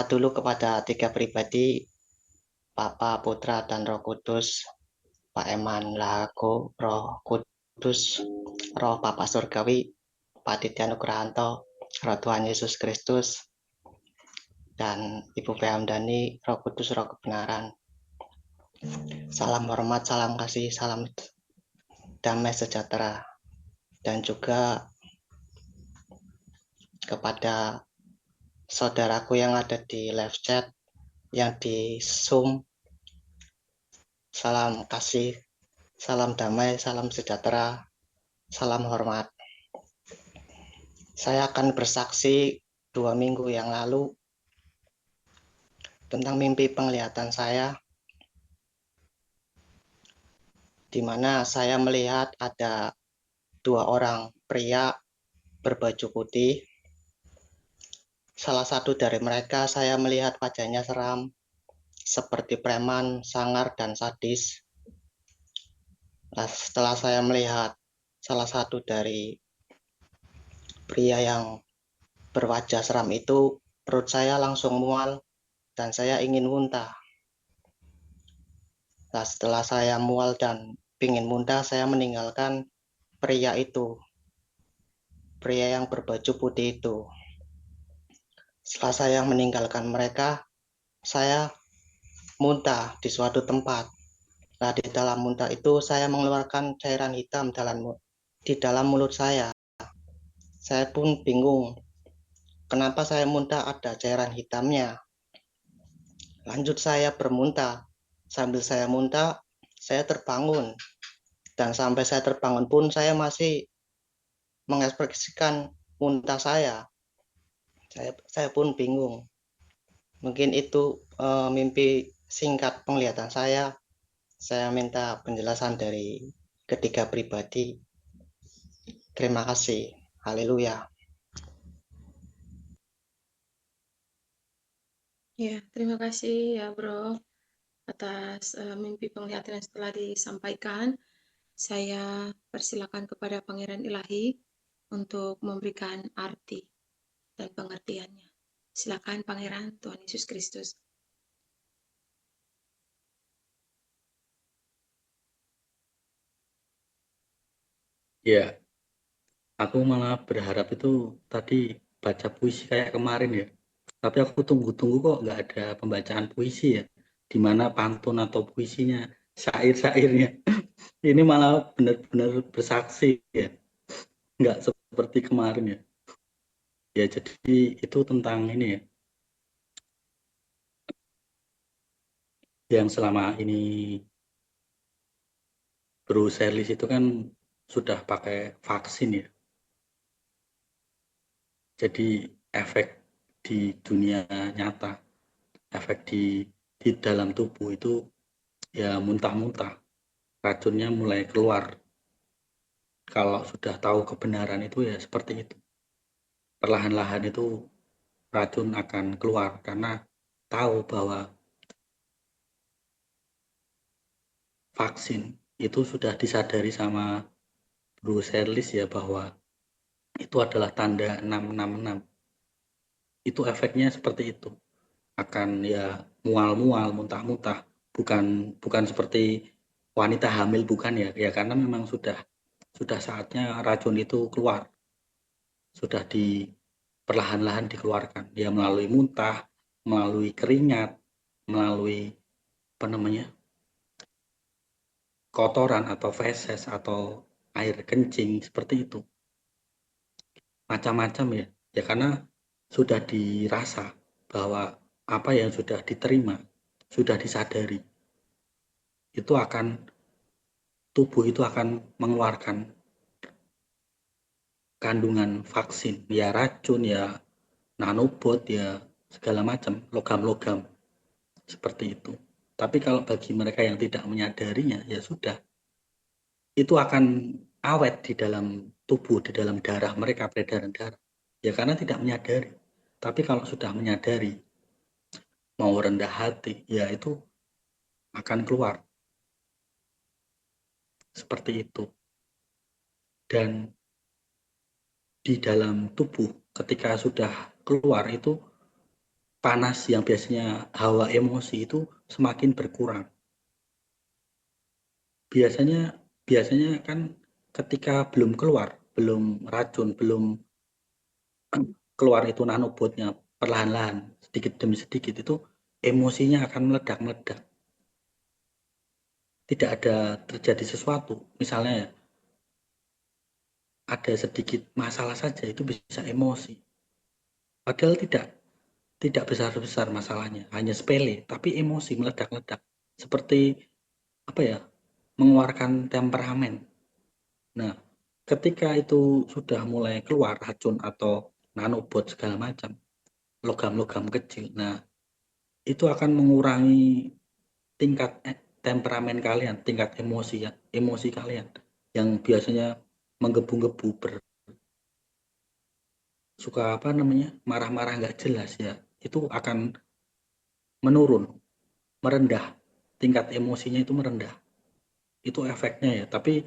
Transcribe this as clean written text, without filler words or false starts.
Berkat dulu kepada tiga pribadi, Bapa, Putra, dan Roh Kudus, Pak Eman Lago, Roh Kudus, Roh Bapa Surgawi, Pak Ditya Nugrahanto, Roh Tuhan Yesus Kristus, dan Ibu Dani, Roh Kudus, Roh Kebenaran. Salam hormat, salam kasih, salam damai sejahtera. Dan juga kepada saudaraku yang ada di live chat, yang di Zoom, salam kasih, salam damai, salam sejahtera, salam hormat. Saya akan bersaksi 2 minggu yang lalu tentang mimpi penglihatan saya, di mana saya melihat ada 2 orang pria berbaju putih. Salah satu dari mereka saya melihat wajahnya seram, seperti preman, sangar, dan sadis. Nah, setelah saya melihat salah satu dari pria yang berwajah seram itu, perut saya langsung mual dan saya ingin muntah. Nah, setelah saya mual dan ingin muntah, saya meninggalkan pria itu, pria yang berbaju putih itu. Setelah saya meninggalkan mereka, saya muntah di suatu tempat. Nah, di dalam muntah itu saya mengeluarkan cairan hitam di dalam mulut saya. Saya pun bingung, kenapa saya muntah ada cairan hitamnya. Lanjut saya bermuntah. Sambil saya muntah, saya terbangun. Dan sampai saya terbangun pun saya masih mengekspresikan muntah saya. Saya pun bingung. Mungkin itu mimpi singkat penglihatan saya. Saya minta penjelasan dari ketiga pribadi. Terima kasih. Haleluya. Ya, terima kasih ya Bro atas mimpi penglihatan yang setelah disampaikan. Saya persilakan kepada Pangeran Ilahi untuk memberikan arti dan pengertiannya. Silakan Pangeran Tuhan Yesus Kristus. Ya, aku malah berharap itu tadi baca puisi kayak kemarin ya. Tapi aku tunggu-tunggu kok nggak ada pembacaan puisi ya. Di mana pantun atau puisinya, syair-syairnya. Ini malah benar-benar bersaksi ya. Nggak seperti kemarin ya. Ya, jadi itu tentang ini ya. Yang selama ini Bruce Ellis itu kan sudah pakai vaksin ya. Jadi efek di dunia nyata, efek di dalam tubuh itu ya muntah-muntah, racunnya mulai keluar. Kalau sudah tahu kebenaran itu ya seperti itu. Perlahan-lahan itu racun akan keluar karena tahu bahwa vaksin itu sudah disadari sama Bruce Ellis ya bahwa itu adalah tanda 666. Itu efeknya seperti itu. Akan ya mual-mual, muntah-muntah. Bukan seperti wanita hamil, bukan ya. Ya karena memang sudah saatnya racun itu keluar. Sudah perlahan-lahan dikeluarkan. Ya melalui muntah, melalui keringat, melalui apa namanya? Kotoran atau feses atau air kencing seperti itu. Macam-macam ya. Ya karena sudah dirasa bahwa apa yang sudah diterima, sudah disadari, itu akan tubuh itu akan mengeluarkan kandungan vaksin, ya racun, ya nanobot, ya segala macam, logam-logam seperti itu. Tapi kalau bagi mereka yang tidak menyadarinya, ya sudah, itu akan awet di dalam tubuh, di dalam darah mereka, peredaran darah. Ya karena tidak menyadari. Tapi kalau sudah menyadari, mau rendah hati, ya itu akan keluar. Seperti itu. Dan di dalam tubuh ketika sudah keluar itu panas yang biasanya hawa emosi itu semakin berkurang. Biasanya kan ketika belum racun, belum keluar itu nanobotnya perlahan-lahan, sedikit demi sedikit itu emosinya akan meledak-meledak. Tidak ada terjadi sesuatu, misalnya ya, ada sedikit masalah saja itu bisa emosi. Padahal tidak besar-besar masalahnya, hanya sepele, tapi emosi meledak-ledak. Seperti apa ya? Mengeluarkan temperamen. Nah, ketika itu sudah mulai keluar racun atau nanobot segala macam, logam-logam kecil. Nah, itu akan mengurangi tingkat temperamen kalian, tingkat emosi kalian yang biasanya menggebu-gebu suka apa namanya marah-marah nggak jelas ya, itu akan merendah, tingkat emosinya itu merendah. Itu efeknya ya, tapi